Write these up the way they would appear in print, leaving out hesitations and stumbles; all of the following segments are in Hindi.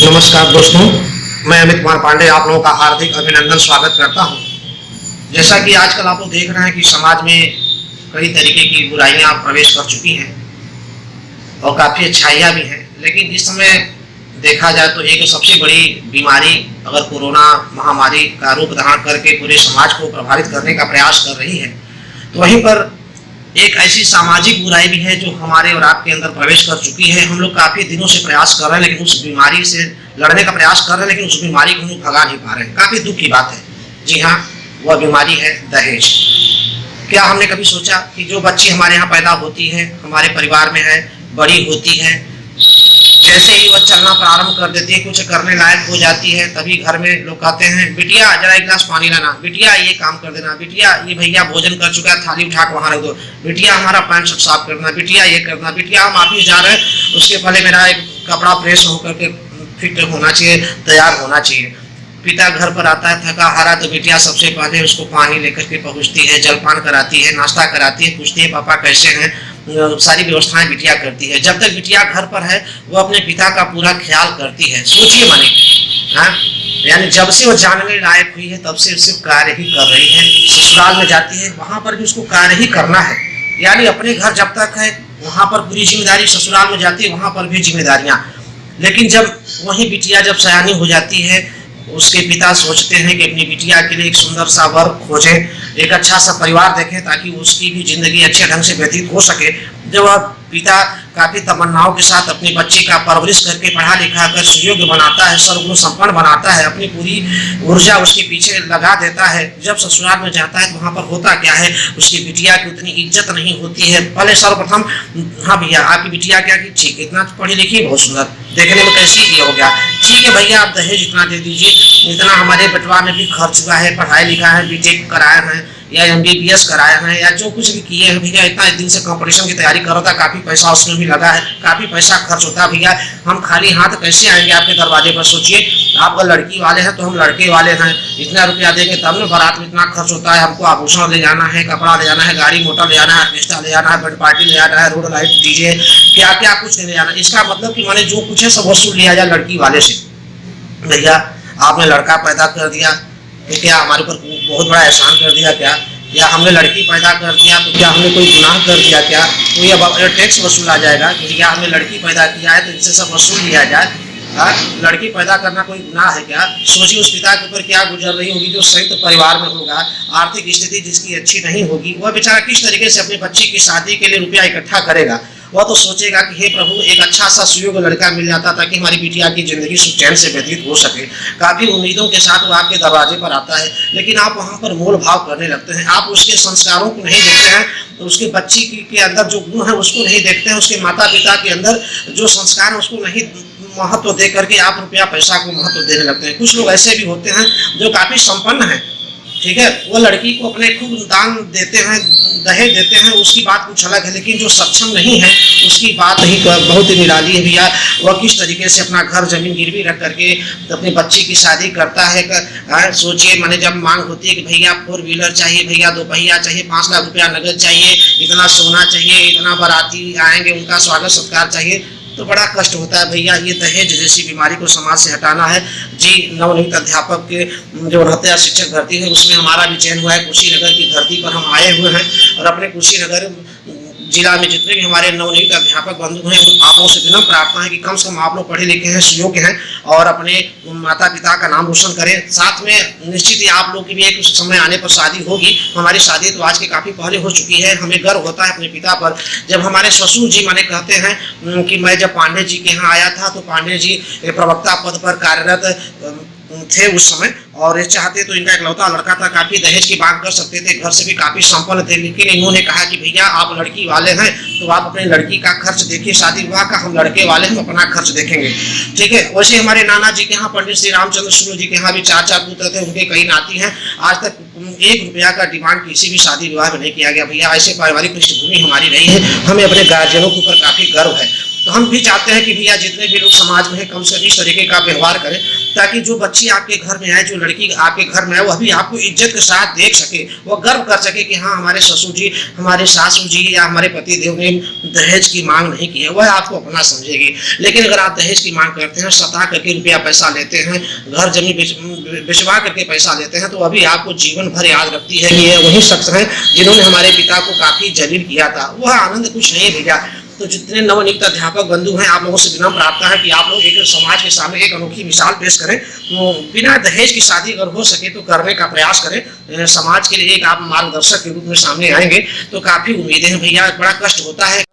नमस्कार दोस्तों, मैं अमित कुमार पांडे आप लोगों का हार्दिक अभिनंदन स्वागत करता हूं। जैसा कि आजकल आप लोग देख रहे हैं कि समाज में कई तरीके की बुराइयां प्रवेश कर चुकी हैं और काफ़ी अच्छाइयां भी हैं, लेकिन इस समय देखा जाए तो एक सबसे बड़ी बीमारी अगर कोरोना महामारी का रूप धारण करके पूरे समाज को प्रभावित करने का प्रयास कर रही है, तो वहीं पर एक ऐसी सामाजिक बुराई भी है जो हमारे और आपके अंदर प्रवेश कर चुकी है। हम लोग काफ़ी दिनों से प्रयास कर रहे हैं, लेकिन उस बीमारी से लड़ने का प्रयास कर रहे हैं, लेकिन उस बीमारी को हम लोग भगा नहीं पा रहे हैं। काफ़ी दुख की बात है। जी हाँ, वह बीमारी है दहेज। क्या हमने कभी सोचा कि जो बच्ची हमारे यहाँ पैदा होती है, हमारे परिवार में है, बड़ी होती है, जैसे ही वह चलना प्रारंभ कर देती है, कुछ करने लायक हो जाती है, तभी घर में लोग कहते हैं, बिटिया जरा एक गिलास पानी लाना, बिटिया ये काम कर देना, बिटिया ये भैया भोजन कर चुका है, थाली उठा के वहाँ रख दो, बिटिया हमारा पैंट शर्ट साफ करना, बिटिया ये करना, बिटिया हम ऑफिस जा रहे हैं, उसके पहले मेरा एक कपड़ा प्रेस होकर के फिट होना चाहिए, तैयार होना चाहिए। पिता घर पर आता है थका हारा, तो बिटिया सबसे पहले उसको पानी लेकर के पहुँचती है, जलपान कराती है, नाश्ता कराती है, पूछती है पापा कैसे हैं, सारी व्यवस्थाएं बिटिया करती है। जब तक बिटिया घर पर है वो अपने पिता का पूरा ख्याल करती है। सोचिए माने, हाँ, यानी जब से वो जानने लायक हुई है तब से उसे कार्य ही कर रही है। ससुराल में जाती है, वहां पर भी उसको कार्य ही करना है। यानी अपने घर जब तक है वहां पर पूरी जिम्मेदारी, ससुराल में जाती है वहां पर भी जिम्मेदारियां। लेकिन जब वही बिटिया जब सयानी हो जाती है, उसके पिता सोचते हैं कि अपनी बिटिया के लिए एक सुंदर सा वर खोजें, एक अच्छा सा परिवार देखें ताकि उसकी भी जिंदगी अच्छे ढंग से व्यतीत हो सके। जब वह पिता काफी तमन्नाओं के साथ अपनी बच्ची का परवरिश करके पढ़ा लिखा कर सुयोग्य बनाता है, सर्वगुण संपन्न बनाता है, अपनी पूरी ऊर्जा उसके पीछे लगा देता है, जब ससुराल में जाता है तो वहाँ पर होता क्या है, उसकी बिटिया की उतनी इज्जत नहीं होती है। पहले सर्वप्रथम, हाँ भैया आपकी बिटिया क्या की, ठीक इतना पढ़ी लिखी, बहुत सुंदर, देखने में कैसी ये हो गया, ठीक है भैया आप दहेज इतना दे दीजिए, इतना हमारे बटवा में भी खर्च हुआ है, पढ़ाई लिखा है, बीटेक कराया है या MBBS कराया है या जो कुछ भी किए हैं भैया, इतना दिन से कंपटीशन की तैयारी कर रहा था, काफ़ी पैसा उसमें भी लगा है, काफ़ी पैसा खर्च होता है भैया, हम खाली हाथ कैसे आएंगे आपके दरवाजे पर। सोचिए आप अगर लड़की वाले हैं तो हम लड़के वाले हैं, इतना रुपया देंगे तब ना, बारात में इतना खर्च होता है, हमको आभूषण ले जाना है, कपड़ा ले जाना है, गाड़ी मोटर ले जाना है, ऑर्केस्ट्रा ले जाना है, बर्थडे पार्टी ले जाना है, रोड लाइट डीजे, क्या क्या कुछ ले जाना है। इसका मतलब कि माने जो कुछ है सब वसूल लिया जाए लड़की वाले से। भैया आपने लड़का पैदा कर दिया तो क्या हमारे ऊपर बहुत बड़ा एहसान कर दिया क्या, या हमने लड़की पैदा कर दिया तो क्या हमने कोई गुनाह कर दिया क्या, तो ये टैक्स वसूल आ जाएगा कि क्या हमने लड़की पैदा किया है तो इनसे सब वसूल लिया जाए। लड़की पैदा करना कोई गुनाह है क्या। सोचिए उस पिता के ऊपर क्या गुजर रही होगी जो संयुक्त परिवार में होगा, आर्थिक स्थिति जिसकी अच्छी नहीं होगी, वह बेचारा किस तरीके से अपनी बच्ची की शादी के लिए रुपया इकट्ठा करेगा। वह तो सोचेगा कि हे प्रभु एक अच्छा सा सुयोग्य लड़का मिल जाता ताकि हमारी बिटिया की जिंदगी सुचैन से व्यतीत हो सके। काफ़ी उम्मीदों के साथ वो आपके दरवाजे पर आता है, लेकिन आप वहाँ पर मोल भाव करने लगते हैं। आप उसके संस्कारों को नहीं देखते हैं, तो उसके बच्ची के अंदर जो गुण है उसको नहीं देखते हैं, उसके माता पिता के अंदर जो संस्कार है उसको नहीं महत्व दे करके आप रुपया पैसा को महत्व देने लगते हैं। कुछ लोग ऐसे भी होते हैं जो काफ़ी संपन्न हैं, ठीक है, वो लड़की को अपने खूब दान देते हैं, दहेज देते हैं, उसकी बात कुछ अलग है, लेकिन जो सक्षम नहीं है उसकी बात ही बहुत ही निराली है भैया। वह किस तरीके से अपना घर जमीन गिरवी रख करके अपनी बच्ची की शादी करता है। सोचिए मैंने जब मांग होती है कि भैया 4 व्हीलर चाहिए, भैया 2 पहिया चाहिए, 5 लाख रुपया नगद चाहिए, इतना सोना चाहिए, इतना बाराती आएंगे उनका स्वागत सत्कार चाहिए, तो बड़ा कष्ट होता है भैया। ये दहेज जैसी बीमारी को समाज से हटाना है। जी नवनियुक्त अध्यापक के जो रहते हैं शिक्षक भर्ती है उसमें हमारा भी चयन हुआ है। कुशीनगर की धरती पर हम आए हुए हैं और अपने कुशीनगर जिला में जितने भी हमारे नवनियुक्त अध्यापक बंधु हैं आपों से विनम्र प्रार्थना है कि कम से कम आप लोग पढ़े लिखे हैं, सुयोग्य हैं और अपने माता पिता का नाम रोशन करें। साथ में निश्चित ही आप लोग की भी एक समय आने पर शादी होगी। हमारी शादी तो आज के काफ़ी पहले हो चुकी है। हमें गर्व होता है अपने पिता पर। जब हमारे ससुर जी माने कहते हैं कि मैं जब पांडे जी के यहाँ आया था तो पांडे जी प्रवक्ता पद पर कार्यरत थे उस समय, और ये चाहते तो इनका इकलौता लड़का था, काफ़ी दहेज की मांग कर सकते थे, घर से भी काफ़ी संपन्न थे, लेकिन इन्होंने कहा कि भैया आप लड़की वाले हैं तो आप अपने लड़की का खर्च देखिए, शादी विवाह का हम लड़के वाले हम अपना खर्च देखेंगे, ठीक है। वैसे हमारे नाना जी के यहाँ पंडित श्री रामचंद्र शुक्ल जी के यहाँ भी 4 पुत्र थे, उनके कई नाती हैं। आज तक 1 रुपया का डिमांड किसी भी शादी विवाह में नहीं किया गया भैया। ऐसे पारिवारिक पृष्ठभूमि हमारी रही है, हमें अपने गार्जियनों के ऊपर काफ़ी गर्व है। तो हम भी चाहते हैं कि भैया जितने भी लोग समाज में हैं कम से कम इस तरीके का व्यवहार करें, ताकि जो बच्ची आपके घर में आए, जो लड़की आपके घर में आए, वह भी आपको इज्जत के साथ देख सके, वह गर्व कर सके कि हाँ हमारे ससुर जी, हमारे सासू जी या हमारे पति देव ने दहेज की मांग नहीं की है, वह आपको अपना समझेगी। लेकिन अगर आप दहेज की मांग करते हैं, सता करके रुपया पैसा लेते हैं, घर जमीन बिचवा करके पैसा लेते हैं, तो अभी आपको जीवन भर याद रखती है कि ये वही शख्स हैं जिन्होंने हमारे पिता को काफी जलील किया था। वह आनंद कुछ नहीं भैया। तो जितने नवनियुक्त अध्यापक बंधु हैं, आप लोगों से विनम्र प्रार्थना है कि आप लोग एक समाज के सामने एक अनोखी मिसाल पेश करें। बिना दहेज की शादी अगर हो सके तो करने का प्रयास करें। समाज के लिए एक आप मार्गदर्शक के रूप में सामने आएंगे तो काफी उम्मीदें हैं भैया। बड़ा कष्ट होता है,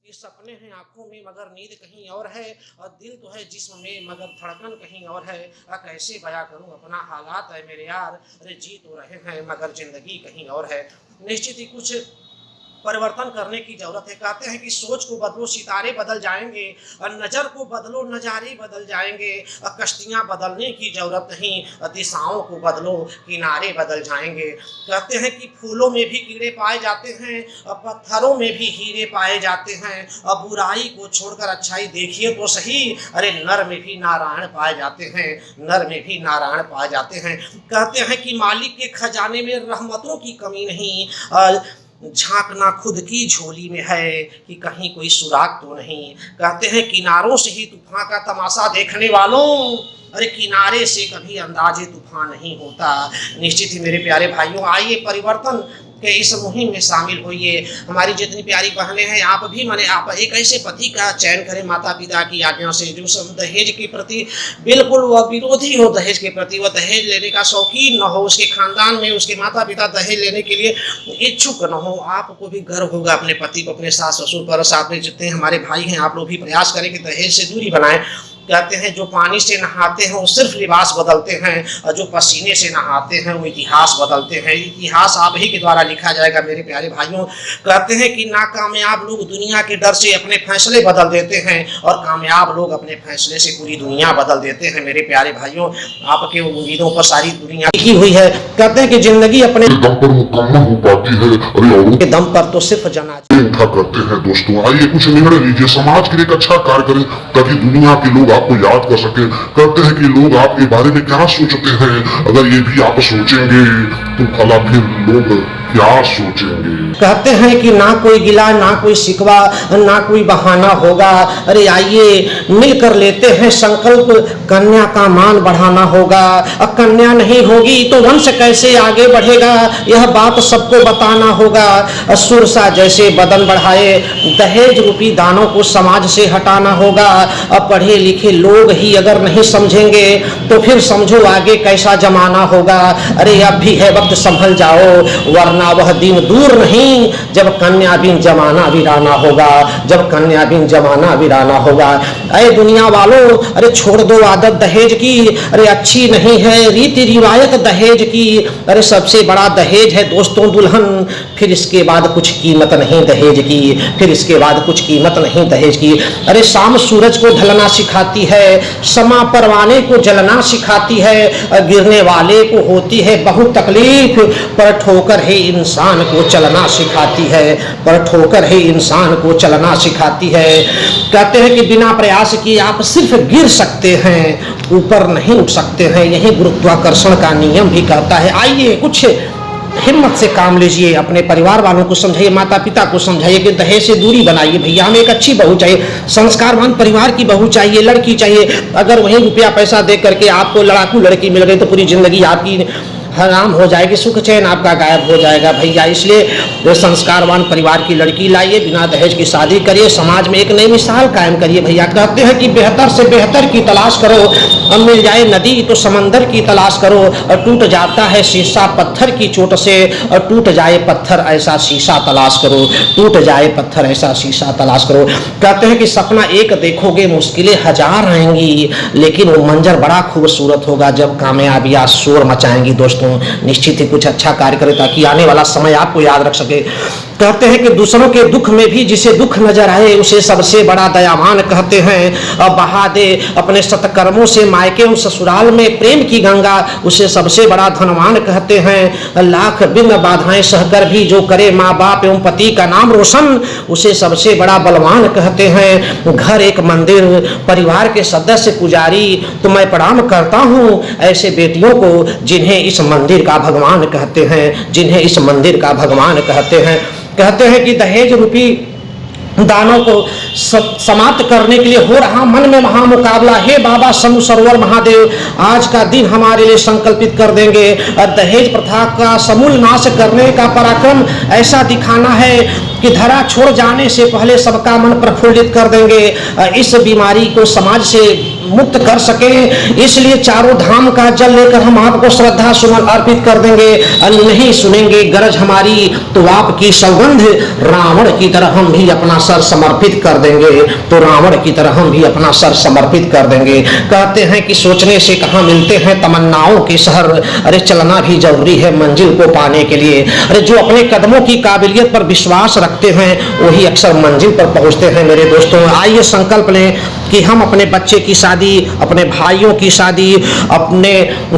सपने हैं आंखों में मगर नींद कहीं और है, और दिल तो है जिस्म में मगर धड़कन कहीं और है। कैसे बयां करूं अपना हालात है मेरे यार, अरे जी तो रहे हैं मगर जिंदगी कहीं और है। निश्चित ही कुछ परिवर्तन करने की जरूरत है। कहते हैं कि सोच को बदलो सितारे बदल जाएंगे, और नजर को बदलो नजारे बदल जाएंगे। और कश्तियां बदलने की जरूरत नहीं, दिशाओं को बदलो किनारे बदल जाएंगे। कहते हैं कि फूलों में भी कीड़े पाए जाते हैं, और पत्थरों में भी हीरे पाए जाते हैं। और बुराई को छोड़कर अच्छाई देखिए तो सही, अरे नर में भी नारायण पाए जाते हैं, नर में भी नारायण पाए जाते हैं। कहते हैं कि मालिक के खजाने में रहमतों की कमी नहीं, झांकना खुद की झोली में है कि कहीं कोई सुराग तो नहीं। कहते हैं किनारों से ही तूफान का तमाशा देखने वालों, अरे किनारे से कभी अंदाजे तूफान नहीं होता। निश्चित ही मेरे प्यारे भाइयों, आइए परिवर्तन के इस मुहिम में शामिल होइए। हमारी जितनी प्यारी बहनें हैं, आप भी माने आप एक ऐसे पति का चयन करें माता पिता की आज्ञा से, जो दहेज के प्रति बिल्कुल वह विरोधी हो, दहेज के प्रति वह दहेज लेने का शौकीन न हो, उसके खानदान में उसके माता पिता दहेज लेने के लिए इच्छुक न हो। आपको भी गर्व होगा अपने पति को, अपने सास ससुर पर। साथ में जितने हमारे भाई हैं, आप लोग भी प्रयास करें कि दहेज से दूरी बनाएं। कहते हैं जो पानी से नहाते हैं वो सिर्फ लिबास बदलते हैं, और जो पसीने से नहाते हैं वो इतिहास बदलते हैं। इतिहास आप ही के द्वारा लिखा जाएगा मेरे प्यारे भाइयों। कहते हैं कि नाकामयाब लोग दुनिया के डर से अपने फैसले बदल देते हैं, और कामयाब लोग अपने फैसले से पूरी दुनिया बदल देते हैं। मेरे प्यारे भाइयों, आपके उम्मीदों पर सारी दुनिया टिकी हुई है। कहते हैं कि जिंदगी अपने दम पर मुकम्मल हो पाती है, अरे औरों के दम पर तो सिर्फ जनाजे उठा करते हैं। दोस्तों आइए कुछ निर्णय लीजिए, समाज के लिए एक अच्छा कार्य करें ताकि दुनिया के लोग आपको याद कर सके। कहते हैं कि लोग आपके बारे में क्या सोचते हैं, अगर ये भी आप सोचेंगे तो भला फिर लोग क्या सोचेंगे। कहते हैं कि ना कोई गिला ना कोई शिकवा ना कोई बहाना होगा। अरे आइए मिलकर लेते हैं संकल्प, कन्या का मान बढ़ाना होगा। अब कन्या नहीं होगी तो वंश कैसे आगे बढ़ेगा, यह बात सबको बताना होगा। सुरसा जैसे बदन बढ़ाए, दहेज रूपी दानों को समाज से हटाना होगा। अब पढ़े लिखे लोग ही अगर नहीं समझेंगे तो फिर समझो आगे कैसा जमाना होगा। अरे अब भी है वक्त, संभल जाओ, वरना वह दिन दूर नहीं जब कन्या बिन जमाना वीराना होगा, जब कन्या बिन जमाना वीराना होगा। अरे दुनिया वालों, अरे छोड़ दो आदत दहेज की, अरे अच्छी नहीं है रीति रिवायत दहेज की। अरे सबसे बड़ा दहेज है दोस्तों दुल्हन, फिर इसके बाद कुछ कीमत नहीं दहेज की, फिर इसके बाद कुछ कीमत नहीं दहेज की। अरे शाम सूरज को ढलना सिखाती है, समा परवाने को जलना सिखाती है। गिरने वाले को होती है बहुत तकलीफ, पर ठोकर है इंसान को चलना सिखाती है, पर ठोकर है इंसान को चलना सिखाती है। कहते हैं कि बिना प्रयास किए आप सिर्फ गिर सकते हैं, ऊपर नहीं उठ सकते हैं। यही गुरुत्वाकर्षण का नियम भी कहता है। आइए कुछ हिम्मत से काम लीजिए, अपने परिवार वालों को समझाइए, माता पिता को समझाइए कि दहेज से दूरी बनाइए। भैया हमें एक अच्छी बहू चाहिए, संस्कारवान परिवार की बहू चाहिए, लड़की चाहिए। अगर वहीं रुपया पैसा दे करके आपको लड़ाकू लड़की मिल गई तो पूरी जिंदगी आपकी हराम हो जाएगी, सुख चैन आपका गायब हो जाएगा भैया। इसलिए संस्कारवान परिवार की लड़की लाइए, बिना दहेज की शादी करिए, समाज में एक नई मिसाल कायम करिए भैया। कहते हैं कि बेहतर से बेहतर की तलाश करो, अब मिल जाए नदी तो समंदर की तलाश करो। और टूट जाता है शीशा पत्थर की चोट से, और टूट जाए पत्थर ऐसा शीशा तलाश करो, टूट जाए पत्थर ऐसा शीशा तलाश करो। कहते हैं कि सपना एक देखोगे मुश्किलें हजार आएंगी, लेकिन वो मंजर बड़ा खूबसूरत होगा जब कामयाबियां शोर मचाएंगी। दोस्तों निश्चित ही कुछ अच्छा कार्य करें ताकि आने वाला समय आपको याद रख सके। कहते हैं कि दूसरों के दुख में भी जिसे दुख नजर आए उसे सबसे बड़ा दयावान कहते हैं। अब बहा दे अपने सत्कर्मों से मायके और ससुराल में प्रेम की गंगा उसे सबसे बड़ा धनवान कहते हैं। लाख बिन बाधाएं सहकर भी जो करे माँ बाप एवं पति का नाम रोशन उसे सबसे बड़ा बलवान कहते हैं। घर एक मंदिर, परिवार के सदस्य पुजारी, तो मैं प्रणाम करता हूँ ऐसे बेटियों को जिन्हें इस मंदिर का भगवान कहते हैं, जिन्हें इस मंदिर का भगवान कहते हैं। कहते हैं कि दहेज रूपी दानों को समाप्त करने के लिए हो रहा मन में महामुकाबला। हे बाबा शंभु सरोवर महादेव, आज का दिन हमारे लिए संकल्पित कर देंगे। दहेज प्रथा का समूल नाश करने का पराक्रम ऐसा दिखाना है कि धरा छोड़ जाने से पहले सबका मन प्रफुल्लित कर देंगे। इस बीमारी को समाज से मुक्त कर सके, इसलिए चारों धाम का जल लेकर हम आपको श्रद्धा सुमन अर्पित कर देंगे। नहीं सुनेंगे गरज हमारी तो आपकी सौगंध, रावण की तरह हम भी अपना सर समर्पित कर देंगे, तो रावण की तरह हम भी अपना सर समर्पित कर देंगे। कहते हैं कि सोचने से कहाँ मिलते हैं तमन्नाओं के शहर, अरे चलना भी जरूरी है मंजिल को पाने के लिए। अरे जो अपने कदमों की काबिलियत पर विश्वास रखते हैं वही अक्सर मंजिल पर पहुंचते हैं। मेरे दोस्तों, आइए संकल्प लें कि हम अपने बच्चे की शादी, अपने भाइयों की शादी, अपने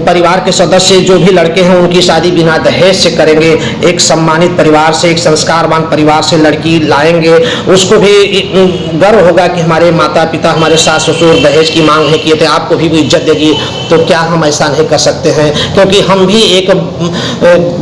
परिवार के सदस्य जो भी लड़के हैं उनकी शादी बिना दहेज से करेंगे। एक सम्मानित परिवार से, एक संस्कारवान परिवार से लड़की लाएंगे, उसको भी गर्व होगा कि हमारे माता पिता, हमारे सास ससुर दहेज की मांग नहीं किए थे, आपको भी वो इज्जत देगी। तो क्या हम ऐसा नहीं कर सकते हैं? क्योंकि हम भी एक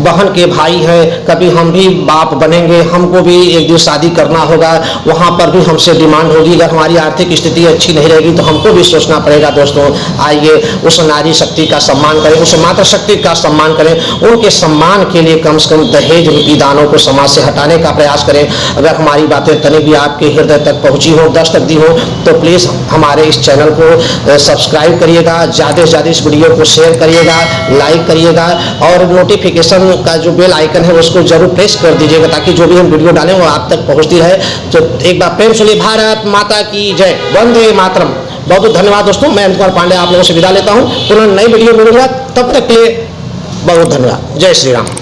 बहन के भाई हैं, कभी हम भी बाप बनेंगे, हमको भी एक दिन शादी करना होगा, वहाँ पर भी हमसे डिमांड होगी। अगर हमारी आर्थिक स्थिति अच्छी नहीं रहेगी तो हमको भी सोचना पड़ेगा। दोस्तों, आइए उस नारी शक्ति का सम्मान करें, उस मातृ शक्ति का सम्मान करें। उनके सम्मान के लिए कम से कम दहेज रूपी दानों को समाज से हटाने का प्रयास करें। अगर हमारी बातें तनी भी आपके हृदय तक पहुंची हो, दस्तक दी हो, तो प्लीज़ हमारे इस चैनल को सब्सक्राइब करिएगा, ज़्यादा से ज़्यादा इस वीडियो को शेयर करिएगा, लाइक करिएगा और नोटिफिकेशन का जो बेल आइकन है उसको जरूर प्रेस कर दीजिएगा ताकि जो भी हम वीडियो डालें वो आप तक पहुँचती है। तो एक बार प्रेम सुनिए, भारत माता की जय, वंदे मातरम। बहुत बहुत धन्यवाद दोस्तों। मैं अमित कुमार पांडे आप लोगों से विदा लेता हूँ। पुनः नई वीडियो मिलूंगा, तब तक के लिए बहुत धन्यवाद। जय श्री राम।